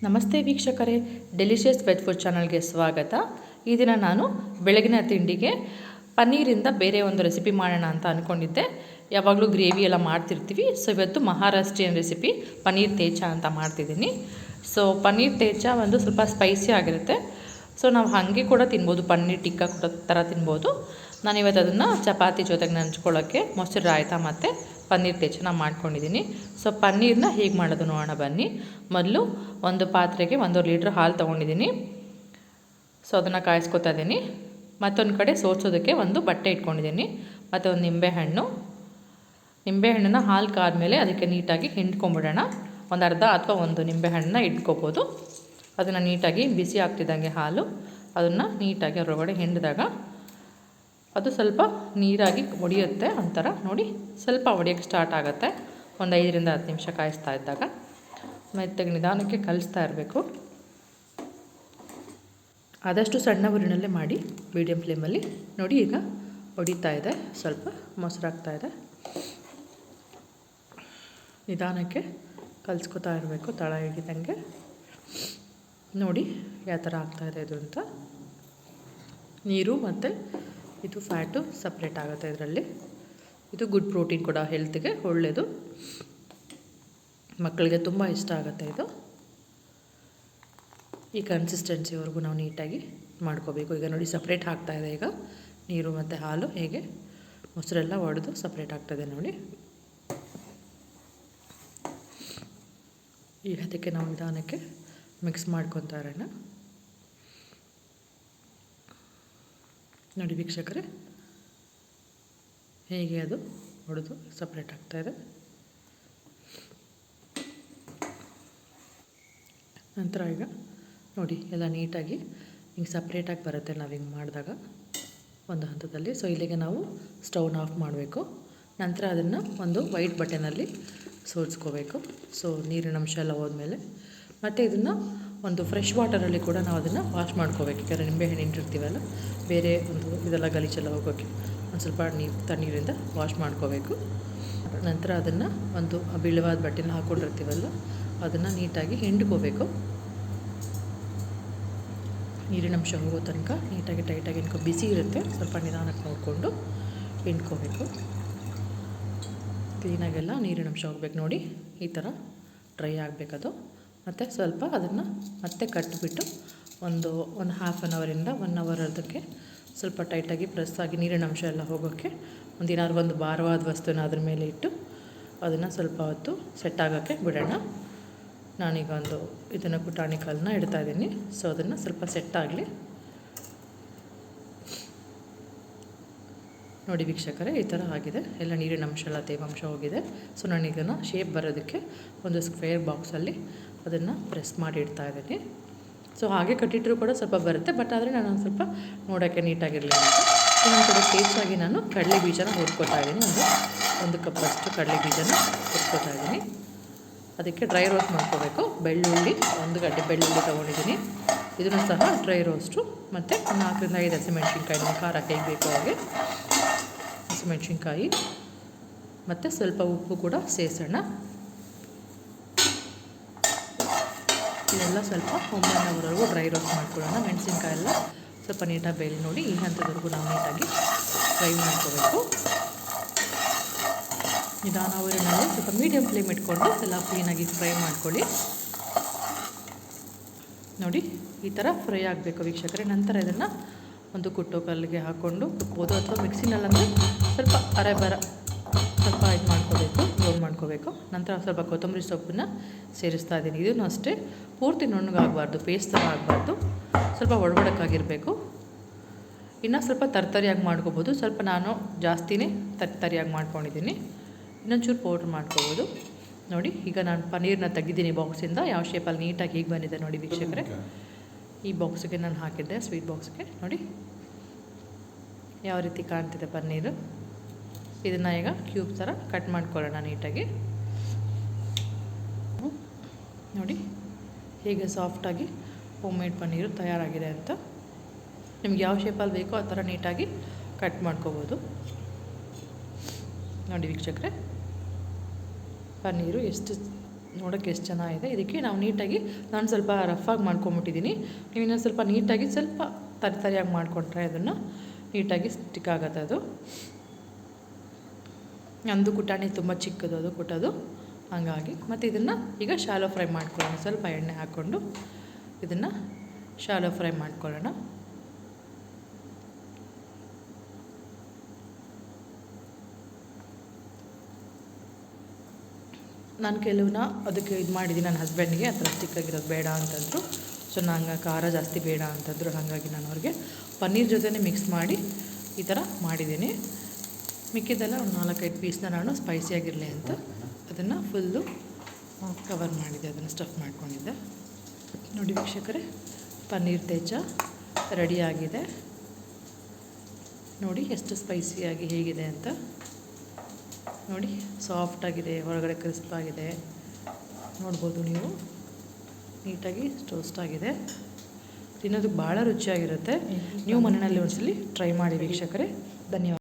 ನಮಸ್ತೆ ವೀಕ್ಷಕರೇ, delicious veg food ಚಾನಲ್ಗೆ ಸ್ವಾಗತ. ಈ ದಿನ ನಾನು ಬೆಳಗಿನ ತಿಂಡಿಗೆ ಪನ್ನೀರಿಂದ ಬೇರೆ ಒಂದು ರೆಸಿಪಿ ಮಾಡೋಣ ಅಂತ ಅಂದ್ಕೊಂಡಿದ್ದೆ. ಯಾವಾಗಲೂ ಗ್ರೇವಿ ಎಲ್ಲ ಮಾಡ್ತಿರ್ತೀವಿ. ಸೊ ಇವತ್ತು ಮಹಾರಾಷ್ಟ್ರೀಯನ್ ರೆಸಿಪಿ ಪನ್ನೀರ್ ತೇಚಾ ಅಂತ ಮಾಡ್ತಿದ್ದೀನಿ. ಸೊ ಪನ್ನೀರ್ ತೇಚಾ ಒಂದು ಸ್ವಲ್ಪ ಸ್ಪೈಸಿ ಆಗಿರುತ್ತೆ. ಸೊ ನಾವು ಹಾಗೆ ಕೂಡ ತಿನ್ಬೋದು, ಪನ್ನೀರ್ ಟಿಕ್ಕಾ ಕೂಡ ಥರ ತಿನ್ಬೋದು. ನಾನಿವತ್ತು ಅದನ್ನು ಚಪಾತಿ ಜೊತೆಗೆ ನಂಚ್ಕೊಳ್ಳೋಕ್ಕೆ ಮೊಸರು ರಾಯ್ತ ಮತ್ತು ಪನ್ನೀರ್ ತೇಚನ ಮಾಡ್ಕೊಂಡಿದ್ದೀನಿ. ಸೊ ಪನ್ನೀರನ್ನ ಹೇಗೆ ಮಾಡೋದು ನೋಡೋಣ ಬನ್ನಿ. ಮೊದಲು ಒಂದು ಪಾತ್ರೆಗೆ 1.5 ಲೀಟ್ರ್ ಹಾಲು ತೊಗೊಂಡಿದ್ದೀನಿ. ಸೊ ಅದನ್ನು ಕಾಯಿಸ್ಕೊತಾ ಇದ್ದೀನಿ. ಮತ್ತೊಂದು ಕಡೆ ಸೋಸೋದಕ್ಕೆ ಒಂದು ಬಟ್ಟೆ ಇಟ್ಕೊಂಡಿದ್ದೀನಿ ಮತ್ತು ಒಂದು ನಿಂಬೆಹಣ್ಣನ್ನು ಹಾಲು ಕಾದ್ಮೇಲೆ ಅದಕ್ಕೆ ನೀಟಾಗಿ ಹಿಂಡ್ಕೊಂಬಿಡೋಣ. ಒಂದು ಅರ್ಧ ಅಥವಾ ಒಂದು ನಿಂಬೆಹಣ್ಣನ್ನ ಇಟ್ಕೋಬೋದು. ಅದನ್ನು ನೀಟಾಗಿ ಬಿಸಿ ಆಗ್ತಿದ್ದಂಗೆ ಹಾಲು ಅದನ್ನು ನೀಟಾಗಿ ಅದರೊಳಗಡೆ ಹಿಂಡಿದಾಗ ಅದು ಸ್ವಲ್ಪ ನೀರಾಗಿ ಒಡೆಯುತ್ತೆ. ಒಂಥರ ನೋಡಿ ಸ್ವಲ್ಪ ಒಡೆಯೋಕ್ಕೆ ಸ್ಟಾರ್ಟ್ ಆಗುತ್ತೆ. ಒಂದು 5 ರಿಂದ 10 ನಿಮಿಷ ಕಾಯಿಸ್ತಾ ಇದ್ದಾಗ ಮೆತ್ತಗೆ ನಿಧಾನಕ್ಕೆ ಕಲಿಸ್ತಾ ಇರಬೇಕು. ಆದಷ್ಟು ಸಣ್ಣ ಉರಿನಲ್ಲೇ ಮಾಡಿ, ಮೀಡಿಯಮ್ ಫ್ಲೇಮಲ್ಲಿ. ನೋಡಿ ಈಗ ಹೊಡಿತಾ ಇದೆ, ಸ್ವಲ್ಪ ಮೊಸರಾಗ್ತಾ ಇದೆ. ನಿಧಾನಕ್ಕೆ ಕಲಿಸ್ಕೊತಾ ಇರಬೇಕು, ತಳ ಹಿಡಿದಂಗೆ. ನೋಡಿ ಯಾವ ಥರ ಆಗ್ತಾಯಿದೆ ಇದು ಅಂತ. ನೀರು ಮತ್ತು ಇದು ಫ್ಯಾಟು ಸಪ್ರೇಟ್ ಆಗುತ್ತೆ ಇದರಲ್ಲಿ. ಇದು ಗುಡ್ ಪ್ರೋಟೀನ್ ಕೂಡ, ಹೆಲ್ತ್ಗೆ ಒಳ್ಳೆಯದು. ಮಕ್ಕಳಿಗೆ ತುಂಬ ಇಷ್ಟ ಆಗುತ್ತೆ ಇದು. ಈ ಕನ್ಸಿಸ್ಟೆನ್ಸಿವರೆಗೂ ನಾವು ನೀಟಾಗಿ ಮಾಡ್ಕೋಬೇಕು. ಈಗ ನೋಡಿ ಸಪ್ರೇಟ್ ಆಗ್ತಾಯಿದೆ. ಈಗ ನೀರು ಮತ್ತು ಹಾಲು ಹೇಗೆ ಮೊಸರೆಲ್ಲ ಒಡೆದು ಸಪ್ರೇಟ್ ಆಗ್ತದೆ ನೋಡಿ. ಈಗ ಅದಕ್ಕೆ ನಾವು ನಿಧಾನಕ್ಕೆ ಮಿಕ್ಸ್ ಮಾಡ್ಕೊತಾ ಇರೋಣ. ನೋಡಿ ವೀಕ್ಷಕರೇ, ಹೇಗೆ ಅದು ಹೊಡೆದು ಸಪ್ರೇಟ್ ಆಗ್ತಾಯಿದೆ. ನಂತರ ಈಗ ನೋಡಿ ಎಲ್ಲ ನೀಟಾಗಿ ಹಿಂಗೆ ಸಪ್ರೇಟಾಗಿ ಬರುತ್ತೆ ನಾವು ಹಿಂಗೆ ಮಾಡಿದಾಗ ಒಂದು ಹಂತದಲ್ಲಿ. ಸೊ ಇಲ್ಲಿಗೆ ನಾವು ಸ್ಟವ್ನ ಆಫ್ ಮಾಡಬೇಕು. ನಂತರ ಅದನ್ನು ಒಂದು ವೈಟ್ ಬಟ್ಟೆನಲ್ಲಿ ಸೋರಿಸ್ಕೋಬೇಕು. ಸೊ ನೀರಿನ ಅಂಶ ಎಲ್ಲ ಹೋದ್ಮೇಲೆ ಮತ್ತು ಇದನ್ನು ಒಂದು ಫ್ರೆಶ್ ವಾಟರಲ್ಲಿ ಕೂಡ ನಾವು ಅದನ್ನು ವಾಶ್ ಮಾಡ್ಕೋಬೇಕು. ಯಾಕಂದರೆ ನಿಂಬೆಹಣ್ಣು ಇಟ್ಟಿರ್ತೀವಲ್ಲ, ಬೇರೆ ಒಂದು ಇದೆಲ್ಲ ಗಲೀಜೆಲ್ಲ ಹೋಗೋಕ್ಕೆ ಒಂದು ಸ್ವಲ್ಪ ತಣ್ಣೀರಿಂದ ವಾಶ್ ಮಾಡ್ಕೋಬೇಕು. ನಂತರ ಅದನ್ನು ಒಂದು ಬಿಳುವಾದ ಬಟ್ಟೆನ ಹಾಕ್ಕೊಂಡಿರ್ತೀವಲ್ಲ ಅದನ್ನು ನೀಟಾಗಿ ಹಿಂಡ್ಕೋಬೇಕು. ನೀರಿನ ಅಂಶ ಹೋಗೋ ತನಕ ನೀಟಾಗಿ ಟೈಟಾಗಿ ಬಿಸಿ ಇರುತ್ತೆ, ಸ್ವಲ್ಪ ನಿಧಾನಕ್ಕೆ ನೋಡಿಕೊಂಡು ಹಿಂಡ್ಕೋಬೇಕು. ಕ್ಲೀನಾಗೆಲ್ಲ ನೀರಿನ ಅಂಶ ಹೋಗ್ಬೇಕು. ನೋಡಿ ಈ ಥರ ಡ್ರೈ ಆಗಬೇಕದು. ಮತ್ತು ಸ್ವಲ್ಪ ಅದನ್ನು ಮತ್ತೆ ಕಟ್ಟಿಬಿಟ್ಟು ಒಂದು ಹಾಫ್ ಆನ್ ಅವರಿಂದ 1 ಅವರ್ ಅದಕ್ಕೆ ಸ್ವಲ್ಪ ಟೈಟಾಗಿ ಪ್ರೆಸ್ ಆಗಿ ನೀರಿನ ಅಂಶ ಎಲ್ಲ ಹೋಗೋಕ್ಕೆ ಏನಾದ್ರು ಒಂದು ಭಾರವಾದ ವಸ್ತುನ ಅದ್ರ ಮೇಲೆ ಇಟ್ಟು ಅದನ್ನು ಸ್ವಲ್ಪ ಹೊತ್ತು ಸೆಟ್ ಆಗೋಕ್ಕೆ ಬಿಡೋಣ. ನಾನೀಗ ಒಂದು ಇದನ್ನು ಪುಟಾಣಿ ಕಲ್ಲನ್ನ ಇಡ್ತಾಯಿದ್ದೀನಿ. ಸೊ ಅದನ್ನು ಸ್ವಲ್ಪ ಸೆಟ್ ಆಗಲಿ. ನೋಡಿ ವೀಕ್ಷಕರೇ, ಈ ಥರ ಆಗಿದೆ. ಎಲ್ಲ ನೀರಿನ ಅಂಶ ಎಲ್ಲ ತೇವಾಂಶ ಹೋಗಿದೆ. ಸೊ ನಾನು ಇದನ್ನು ಶೇಪ್ ಬರೋದಕ್ಕೆ ಒಂದು ಸ್ಕ್ವೇರ್ ಬಾಕ್ಸಲ್ಲಿ ಅದನ್ನು ಪ್ರೆಸ್ ಮಾಡಿ ಇಡ್ತಾ ಇದ್ದೀನಿ. ಸೊ ಹಾಗೆ ಕಟ್ಟಿಟ್ಟರೂ ಕೂಡ ಸ್ವಲ್ಪ ಬರುತ್ತೆ, ಬಟ್ ಆದರೆ ನಾನು ಒಂದು ಸ್ವಲ್ಪ ನೋಡೋಕ್ಕೆ ನೀಟಾಗಿರಲಿ ಅಂತ. ಇನ್ನೊಂದು ಕಡೆ ಟೇಸ್ಟಾಗಿ ನಾನು ಕಡಲೆ ಬೀಜನ ಹುರ್ಕೋತಾ ಇದ್ದೀನಿ. ಒಂದು ಕಪ್ಪಷ್ಟು ಕಡಲೆ ಬೀಜನ ಹುರ್ಕೋತಾ ಇದ್ದೀನಿ. ಅದಕ್ಕೆ ಡ್ರೈ ರೋಸ್ಟ್ ಮಾಡ್ಕೋಬೇಕು. ಬೆಳ್ಳುಳ್ಳಿ, 1 ಗಡ್ಡೆ ಬೆಳ್ಳುಳ್ಳಿ ತೊಗೊಂಡಿದ್ದೀನಿ. ಇದನ್ನು ಸಹ ಡ್ರೈ ರೋಸ್ಟು. ಮತ್ತು 4 ರಿಂದ 5 ಹಸಿಮೆಣ್ಸಿನ್ಕಾಯಿ, ನಿಮ್ಮ ಖಾರಕ್ಕೆ ಹೇಗೆ ಬೇಕೋ ಹಾಗೆ ಹಸಿಮೆಣ್ಸಿನ್ಕಾಯಿ ಮತ್ತು ಸ್ವಲ್ಪ ಉಪ್ಪು ಕೂಡ ಸೇರಿಸೋಣ. ಇದೆಲ್ಲ ಸ್ವಲ್ಪ 1 ಅವರ್ವರೆಗೂ ಡ್ರೈ ರೋಸ್ಟ್ ಮಾಡ್ಕೊಳ್ಳೋಣ. ಮೆಣಸಿನ್ಕಾಯಿ ಎಲ್ಲ ಸ್ವಲ್ಪ ನೀಟಾಗಿ ಬೇಳೆ. ನೋಡಿ ಈ ಹಂತದವರೆಗೂ ನಾವು ನೀಟಾಗಿ ಫ್ರೈ ಮಾಡ್ಕೋಬೇಕು. ನಿಧಾನ ಊರಿನಲ್ಲಿ ಸ್ವಲ್ಪ ಮೀಡಿಯಮ್ ಫ್ಲೇಮ್ ಇಟ್ಕೊಂಡು ಎಲ್ಲ ಕ್ಲೀನಾಗಿ ಫ್ರೈ ಮಾಡ್ಕೊಳ್ಳಿ. ನೋಡಿ ಈ ಥರ ಫ್ರೈ ಆಗಬೇಕು ವೀಕ್ಷಕರೇ. ನಂತರ ಇದನ್ನು ಒಂದು ಕುಟ್ಟೋ ಕಲ್ಲಿಗೆ ಹಾಕ್ಕೊಂಡು ಕುಟ್ಬೋದು, ಅಥವಾ ಮಿಕ್ಸಿನಲ್ಲಂದರೆ ಸ್ವಲ್ಪ ಅರೆಬರ ಸ್ವಲ್ಪ ಇದು ಮಾಡ್ಕೋಬೇಕು, ರೋಲ್ ಮಾಡ್ಕೋಬೇಕು. ನಂತರ ಸ್ವಲ್ಪ ಕೊತ್ತಂಬರಿ ಸೊಪ್ಪನ್ನು ಸೇರಿಸ್ತಾ ಇದ್ದೀನಿ. ಇದನ್ನು ಅಷ್ಟೇ ಪೂರ್ತಿ ನುಣ್ಣಗಾಗಬಾರ್ದು, ಪೇಸ್ಟ್ ಥರ ಆಗಬಾರ್ದು, ಸ್ವಲ್ಪ ಒಡಬಡಕ್ಕಾಗಿರಬೇಕು. ಇನ್ನು ಸ್ವಲ್ಪ ತರ್ತರಿಯಾಗಿ ಮಾಡ್ಕೋಬೋದು. ಸ್ವಲ್ಪ ನಾನು ಜಾಸ್ತಿನೇ ತರ್ತರಿಯಾಗಿ ಮಾಡ್ಕೊಂಡಿದ್ದೀನಿ. ಇನ್ನೊಂಚೂರು ಪೌಡ್ರ್ ಮಾಡ್ಕೋಬೋದು. ನೋಡಿ ಈಗ ನಾನು ಪನ್ನೀರನ್ನ ತೆಗಿದ್ದೀನಿ ಬಾಕ್ಸಿಂದ. ಯಾವ ಶೇಪಲ್ಲಿ ನೀಟಾಗಿ ಹೀಗೆ ಬಂದಿದೆ ನೋಡಿ ವೀಕ್ಷಕರೇ. ಈ ಬಾಕ್ಸಿಗೆ ನಾನು ಹಾಕಿದ್ದೆ, ಸ್ವೀಟ್ ಬಾಕ್ಸ್ಗೆ. ನೋಡಿ ಯಾವ ರೀತಿ ಕಾಣ್ತಿದೆ ಪನ್ನೀರು. ಇದನ್ನು ಈಗ ಕ್ಯೂಬ್ ಥರ ಕಟ್ ಮಾಡ್ಕೊಳ್ಳೋಣ ನೀಟಾಗಿ. ನೋಡಿ ಹೇಗೆ ಸಾಫ್ಟಾಗಿ ಹೋಮ್ ಮೇಡ್ ಪನ್ನೀರು ತಯಾರಾಗಿದೆ ಅಂತ. ನಿಮ್ಗೆ ಯಾವ ಶೇಪಲ್ಲಿ ಬೇಕೋ ಆ ಥರ ನೀಟಾಗಿ ಕಟ್ ಮಾಡ್ಕೋಬೋದು. ನೋಡಿ ವೀಕ್ಷಕರೇ, ಪನ್ನೀರು ಎಷ್ಟು ನೋಡೋಕ್ಕೆ ಎಷ್ಟು ಚೆನ್ನಾಗಿದೆ. ಇದಕ್ಕೆ ನಾವು ನೀಟಾಗಿ ನಾನು ಸ್ವಲ್ಪ ರಫಾಗಿ ಮಾಡ್ಕೊಂಬಿಟ್ಟಿದ್ದೀನಿ. ನೀವು ಇನ್ನೊಂದು ಸ್ವಲ್ಪ ನೀಟಾಗಿ ಸ್ವಲ್ಪ ತರಿಯಾಗಿ ಮಾಡಿಕೊಂಡ್ರೆ ಅದನ್ನು ನೀಟಾಗಿ ಸ್ಟಿಕ್ ಆಗುತ್ತೆ ಅದು. ನಂದು ಕುಟಾಣಿ ತುಂಬ ಚಿಕ್ಕದು ಅದು ಕುಟ್ಟೋದು, ಹಾಗಾಗಿ. ಮತ್ತು ಇದನ್ನು ಈಗ ಶಾಲೋ ಫ್ರೈ ಮಾಡ್ಕೊಳ್ಳೋಣ. ಸ್ವಲ್ಪ ಎಣ್ಣೆ ಹಾಕ್ಕೊಂಡು ಇದನ್ನು ಶಾಲೋ ಫ್ರೈ ಮಾಡ್ಕೊಳ್ಳೋಣ. ನಾನು ಕೆಲವನ್ನ ಅದಕ್ಕೆ ಇದು ಮಾಡಿದ್ದೀನಿ, ನನ್ನ ಹಸ್ಬೆಂಡ್ಗೆ ಆ ಥರ ಚಿಕ್ಕಾಗಿರೋದು ಬೇಡ ಅಂತಂದರು. ಸೊ ನಂಗೆ ಖಾರ ಜಾಸ್ತಿ ಬೇಡ ಅಂತಂದರು, ಹಾಗಾಗಿ ನಾನು ಅವ್ರಿಗೆ ಪನ್ನೀರ್ ಜೊತೆನೇ ಮಿಕ್ಸ್ ಮಾಡಿ ಈ ಥರ ಮಾಡಿದ್ದೀನಿ. ಮಿಕ್ಕಿದ್ದೆಲ್ಲ ಒಂದು 4-5 ಪೀಸ್ನ ನಾನು ಸ್ಪೈಸಿಯಾಗಿರಲಿ ಅಂತ ಅದನ್ನು ಫುಲ್ಲು ಕವರ್ ಮಾಡಿದ್ದೆ, ಅದನ್ನು ಸ್ಟಫ್ ಮಾಡ್ಕೊಂಡಿದ್ದೆ. ನೋಡಿ ವೀಕ್ಷಕರೇ, ಪನ್ನೀರ್ ತೇಜ ರೆಡಿಯಾಗಿದೆ. ನೋಡಿ ಎಷ್ಟು ಸ್ಪೈಸಿಯಾಗಿ ಹೇಗಿದೆ ಅಂತ. ನೋಡಿ ಸಾಫ್ಟಾಗಿದೆ, ಹೊರಗಡೆ ಕ್ರಿಸ್ಪಾಗಿದೆ, ನೋಡ್ಬೋದು ನೀವು. ನೀಟಾಗಿ ಟೋಸ್ಟ್ ಆಗಿದೆ, ತಿನ್ನೋದಕ್ಕೆ ಭಾಳ ರುಚಿಯಾಗಿರುತ್ತೆ. ನೀವು ಮನೆಯಲ್ಲಿ ಒಂದ್ಸಲಿ ಟ್ರೈ ಮಾಡಿ ವೀಕ್ಷಕರೇ. ಧನ್ಯವಾದ.